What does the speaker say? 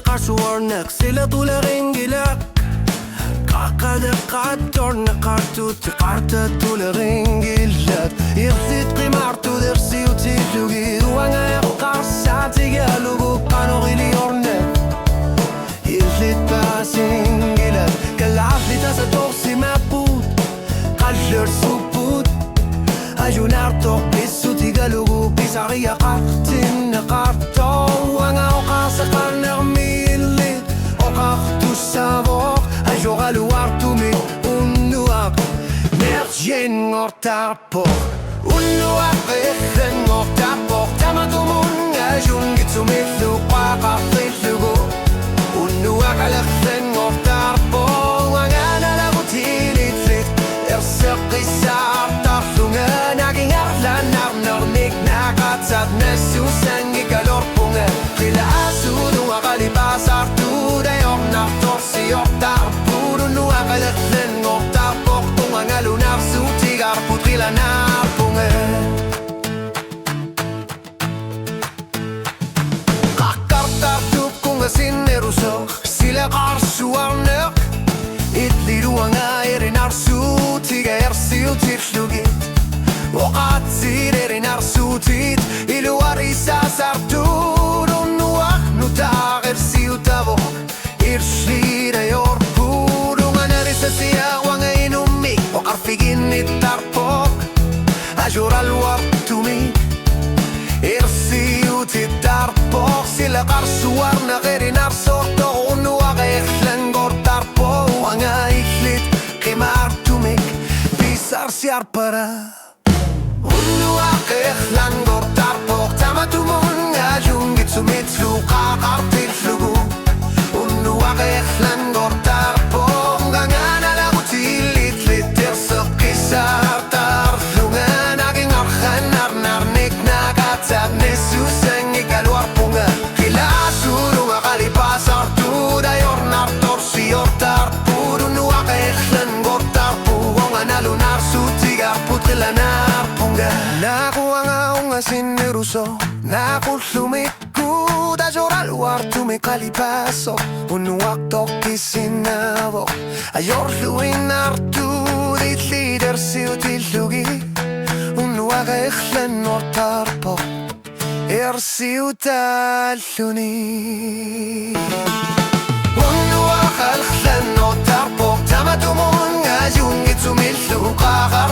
qarsuarnak sila tuleringilak qaqadaqatorna qartut qarta tuleringilak irsit qimartu dersi utilugi wanga yaqarsatigalugu qanoriliorne irsit basingilak kalafita sa torsi maput qallir suput ajunarto pisutigalugu pisaria qartin qarto wanga oqasaqanermilit oqartu savor ajoralu artumi unnuaq mergen ortarpo unnuaq effen ortarpo tamatumun ajungitsumillu qaqartillugu unnuaq aleffen ortarpo wangana lagutilit erseqisartarlunga nagingarlanarnernik naqatsat nessusangi kalorpunga qila asudu aqalipasartu dayornartorsi ortarpuru nuaqaleffen ortarpoqtungangalunarsuutigarputrilanarpunga qaqqartartupkunga sinneruso sila qarsuarneq itliruanga erinarsuutiga ersiutirlugit oqatsir erinarsuutit iluarisasarturunnuaq nutaqersiutavo irsidayorpurunganerisasiawanga inummi oqarfiginnittarpoq ajuralwartumi irsiutittarpoq sila qarsuarneq erinarsortoqunnuaqeqlangortarpoq wanga illit qimartumik pisarsiarpara unnuaqeqlangortarpoq tamatumun ajungitsumitlu qaqartillugu unnuaqeqlangortarpoq nganalagutilit terseqisartarlunga nagingarqanarnarnik naqatsaqnessusangikalwarpunga qilasurunga qalipasartu dayornartorsiortarpuru unnuaqeqlangortarpu onganalunarsuutigarputqilanarpunga naquanga unga sinneruso naqullumikku dajoraluartumi qalipaso unnuaqtoqkisinavo ayorluinartu ditlidersiutillugi unnuaqeqlanortarpo ersiutalluni unnuaqeqlanortarpo tamatumun ajungitsumillu qaqa